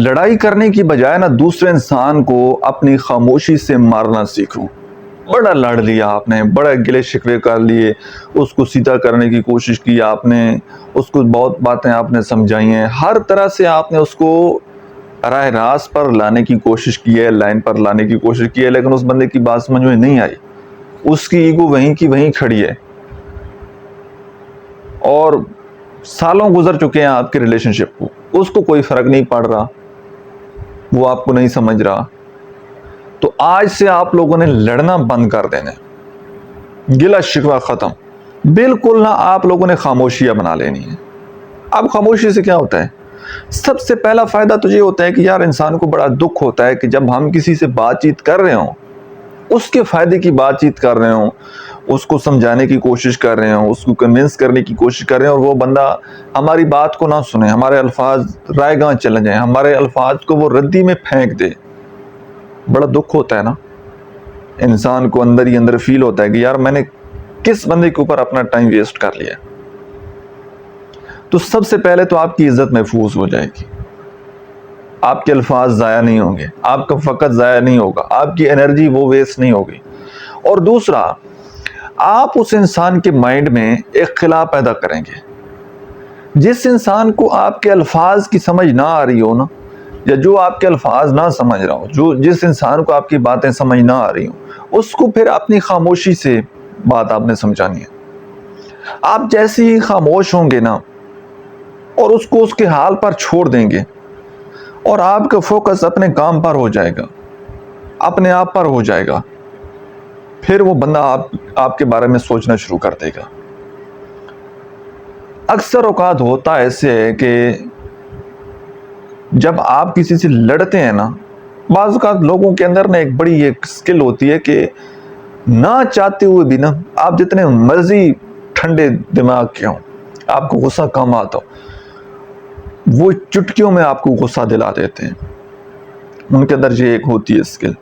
لڑائی کرنے کی بجائے نا دوسرے انسان کو اپنی خاموشی سے مارنا سیکھو۔ بڑا لڑ لیا آپ نے، بڑا گلے شکوے کر لیے، اس کو سیدھا کرنے کی کوشش کی آپ نے، اس کو بہت باتیں آپ نے سمجھائی ہیں، ہر طرح سے آپ نے اس کو راہ راست پر لانے کی کوشش کی ہے، لائن پر لانے کی کوشش کی ہے، لیکن اس بندے کی بات سمجھ میں نہیں آئی۔ اس کی ایگو وہیں کی وہیں کھڑی ہے، اور سالوں گزر چکے ہیں آپ کے ریلیشن شپ کو، اس کو کوئی فرق نہیں پڑ رہا، وہ آپ کو نہیں سمجھ رہا۔ تو آج سے آپ لوگوں نے لڑنا بند کر دینا، گلا شکوہ ختم، بالکل نہ آپ لوگوں نے خاموشیاں بنا لینی ہے۔ اب خاموشی سے کیا ہوتا ہے؟ سب سے پہلا فائدہ تو یہ ہوتا ہے کہ یار انسان کو بڑا دکھ ہوتا ہے کہ جب ہم کسی سے بات چیت کر رہے ہوں، اس کے فائدے کی بات چیت کر رہے ہوں، اس کو سمجھانے کی کوشش کر رہے ہوں، اس کو کنونس کرنے کی کوشش کر رہے ہیں، اور وہ بندہ ہماری بات کو نہ سنے، ہمارے الفاظ رائے گاں چلے جائیں، ہمارے الفاظ کو وہ ردی میں پھینک دے۔ بڑا دکھ ہوتا ہے نا، انسان کو اندر ہی اندر فیل ہوتا ہے کہ یار میں نے کس بندے کے اوپر اپنا ٹائم ویسٹ کر لیا۔ تو سب سے پہلے تو آپ کی عزت محفوظ ہو جائے گی، آپ کے الفاظ ضائع نہیں ہوں گے، آپ کا وقت ضائع نہیں ہوگا، آپ کی انرجی وہ ویسٹ نہیں ہوگی۔ اور دوسرا، آپ اس انسان کے مائنڈ میں ایک خلا پیدا کریں گے۔ جس انسان کو آپ کے الفاظ کی سمجھ نہ آ رہی ہو نا، یا جو آپ کے الفاظ نہ سمجھ رہا ہو، جس انسان کو آپ کی باتیں سمجھ نہ آ رہی ہوں، اس کو پھر اپنی خاموشی سے بات آپ نے سمجھانی ہے۔ آپ جیسے ہی خاموش ہوں گے نا، اور اس کو اس کے حال پر چھوڑ دیں گے، اور آپ کا فوکس اپنے کام پر ہو جائے گا، اپنے آپ پر ہو جائے گا، پھر وہ بندہ آپ کے بارے میں سوچنا شروع کر دے گا۔ اکثر اوقات ہوتا ایسے ہے کہ جب آپ کسی سے لڑتے ہیں نا، بعض اوقات لوگوں کے اندر نا ایک بڑی ایک سکل ہوتی ہے کہ نہ چاہتے ہوئے بھی نا، آپ جتنے مرضی ٹھنڈے دماغ کے ہوں، آپ کو غصہ کم آتا ہو، وہ چٹکیوں میں آپ کو غصہ دلا دیتے ہیں۔ ان کے اندر یہ ایک ہوتی ہے سکل۔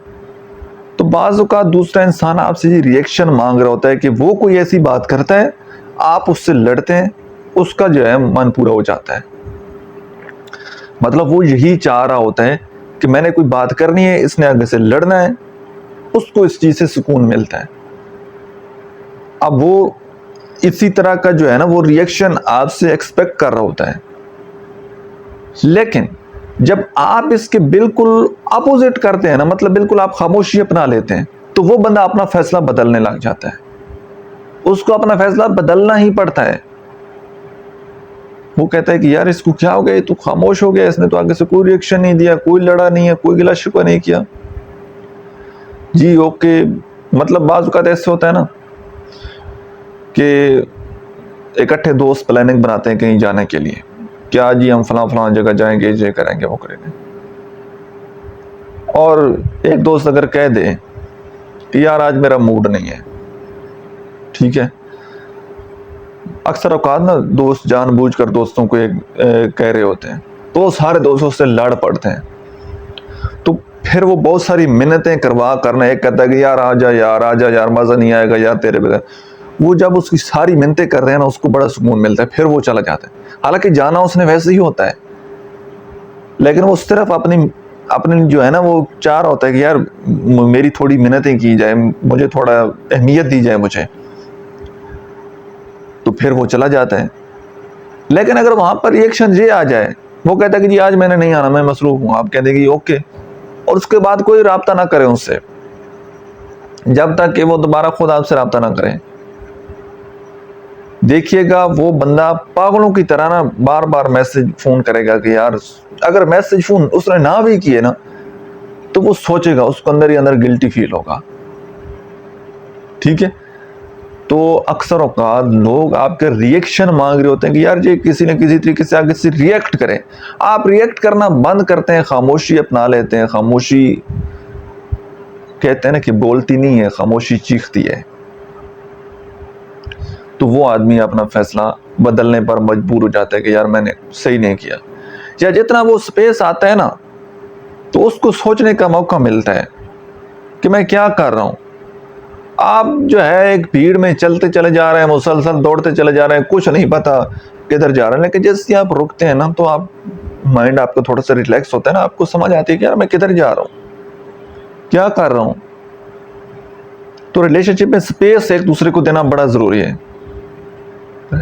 تو بعض اوقات دوسرا انسان آپ سے یہ ریئیکشن مانگ رہا ہوتا ہے کہ وہ کوئی ایسی بات کرتا ہے، آپ اس سے لڑتے ہیں، اس کا جو ہے من پورا ہو جاتا ہے۔ مطلب وہ یہی چاہ رہا ہوتا ہے کہ میں نے کوئی بات کرنی ہے، اس نے آگے سے لڑنا ہے، اس کو اس چیز سے سکون ملتا ہے۔ اب وہ اسی طرح کا جو ہے نا وہ ریئیکشن آپ سے ایکسپیکٹ کر رہا ہوتا ہے، لیکن جب آپ اس کے بالکل اپوزٹ کرتے ہیں نا، مطلب بالکل آپ خاموشی اپنا لیتے ہیں، تو وہ بندہ اپنا فیصلہ بدلنے لگ جاتا ہے، اس کو اپنا فیصلہ بدلنا ہی پڑتا ہے۔ وہ کہتا ہے کہ یار اس کو کیا ہو گیا، تو خاموش ہو گیا، اس نے تو آگے سے کوئی ریئیکشن نہیں دیا، کوئی لڑا نہیں ہے، کوئی گلا شکوہ نہیں کیا۔ جی اوکے، مطلب بعض اوقات ایسے ہوتا ہے نا کہ اکٹھے دوست پلاننگ بناتے ہیں کہیں جانے کے لیے، کیا جی ہم فلاں فلاں جگہ جائیں گے، یہ کریں گے، وہ کریں گے، اور ایک دوست اگر کہہ دے کہ یار آج میرا موڈ نہیں ہے، ٹھیک ہے، اکثر اوقات نا دوست جان بوجھ کر دوستوں کو کہہ رہے ہوتے ہیں، تو وہ سارے دوستوں سے لڑ پڑتے ہیں، تو پھر وہ بہت ساری منتیں کروا کرنا، ایک کہتا ہے کہ یار آجا یار، آجا یار، مزہ نہیں آئے گا یار تیرے بغیر۔ وہ جب اس کی ساری منتیں کر رہے ہیں نا، اس کو بڑا سکون ملتا ہے، پھر وہ چلا جاتا ہے، حالانکہ جانا اس نے ویسے ہی ہوتا ہے، لیکن وہ صرف اپنی جو ہے نا وہ چاہ رہا ہوتا ہے کہ یار میری تھوڑی منتیں کی جائے، مجھے تھوڑا اہمیت دی جائے مجھے، تو پھر وہ چلا جاتا ہے۔ لیکن اگر وہاں پر ریئیکشن یہ آ جائے، وہ کہتا ہے کہ جی آج میں نے نہیں آنا، میں مصروف ہوں، آپ کہہ دیں گے اوکے، اور اس کے بعد کوئی رابطہ نہ کریں اس سے جب تک کہ وہ دوبارہ خود آپ سے رابطہ نہ کریں۔ دیکھیے گا وہ بندہ پاگلوں کی طرح نا بار بار میسج فون کرے گا کہ یار، اگر میسج فون اس نے نہ بھی کیے نا، تو وہ سوچے گا، اس کو اندر ہی اندر گلٹی فیل ہوگا، ٹھیک ہے۔ تو اکثر اوقات لوگ آپ کے ریئیکشن مانگ رہے ہوتے ہیں کہ یار یہ کسی نہ کسی طریقے سے آگے سے ریئیکٹ کریں، آپ ریئیکٹ کرنا بند کرتے ہیں، خاموشی اپنا لیتے ہیں۔ خاموشی کہتے ہیں نا کہ بولتی نہیں ہے، خاموشی چیختی ہے، تو وہ آدمی اپنا فیصلہ بدلنے پر مجبور ہو جاتا ہے کہ یار میں نے صحیح نہیں کیا، یا جتنا وہ سپیس آتا ہے نا، تو اس کو سوچنے کا موقع ملتا ہے کہ میں کیا کر رہا ہوں۔ آپ جو ہے ایک بھیڑ میں چلتے چلے جا رہے ہیں، مسلسل دوڑتے چلے جا رہے ہیں، کچھ نہیں پتا کدھر جا رہے ہیں، لیکن جیسے آپ رکتے ہیں نا، تو آپ مائنڈ آپ کا تھوڑا سا ریلیکس ہوتا ہے نا, آپ کو سمجھ آتی ہے کہ یار میں کدھر جا رہا ہوں, کیا کر رہا ہوں. تو ریلیشن شپ میں سپیس ایک دوسرے کو دینا بڑا ضروری ہے.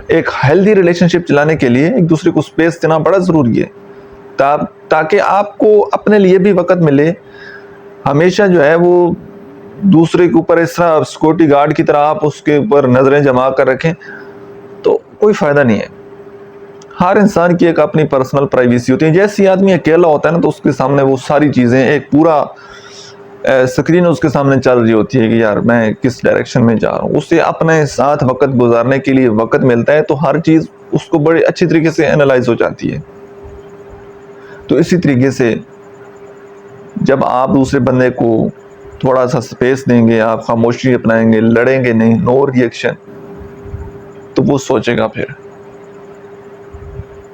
ایک ہیلدی ریلیشن شپ چلانے کے لیے ایک دوسرے کو سپیس دینا بڑا ضروری ہے, تاکہ آپ کو اپنے لیے بھی وقت ملے. ہمیشہ جو ہے وہ دوسرے کے اوپر اس طرح سیکورٹی گارڈ کی طرح آپ اس کے اوپر نظریں جما کر رکھیں تو کوئی فائدہ نہیں ہے. ہر انسان کی ایک اپنی پرسنل پرائیویسی ہوتی ہے. جیسے آدمی اکیلا ہوتا ہے نا تو اس کے سامنے وہ ساری چیزیں, ایک پورا سکرین اس کے سامنے چل رہی ہوتی ہے کہ یار میں کس ڈائریکشن میں جا رہا ہوں. اسے اپنے ساتھ وقت گزارنے کے لیے وقت ملتا ہے تو ہر چیز اس کو بڑے اچھی طریقے سے انالائز ہو جاتی ہے. تو اسی طریقے سے جب آپ دوسرے بندے کو تھوڑا سا سپیس دیں گے, آپ خاموشی اپنائیں گے, لڑیں گے نہیں, نو ری ایکشن, تو وہ سوچے گا پھر.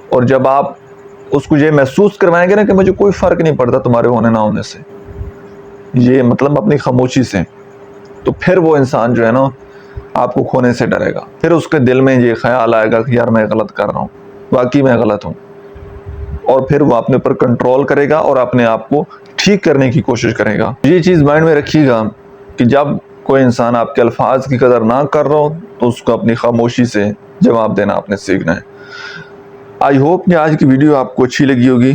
اور جب آپ اس کو یہ محسوس کروائیں گے نا کہ مجھے کوئی فرق نہیں پڑتا تمہارے ہونے نہ ہونے سے, یہ مطلب اپنی خاموشی سے, تو پھر وہ انسان جو ہے نا آپ کو کھونے سے ڈرے گا. پھر اس کے دل میں یہ خیال آئے گا کہ یار میں غلط کر رہا ہوں, واقعی میں غلط ہوں, اور پھر وہ اپنے پر کنٹرول کرے گا اور اپنے آپ کو ٹھیک کرنے کی کوشش کرے گا. یہ چیز مائنڈ میں رکھیے گا کہ جب کوئی انسان آپ کے الفاظ کی قدر نہ کر رہا ہو تو اس کو اپنی خاموشی سے جواب دینا آپ نے سیکھنا ہے. آئی ہوپ کہ آج کی ویڈیو آپ کو اچھی لگی ہوگی.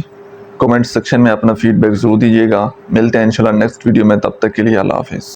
کمنٹ سیکشن میں اپنا فیڈ بیک ضرور دیجیے گا. ملتے ہیں انشاءاللہ نیکسٹ ویڈیو میں, تب تک کے لیے اللہ حافظ.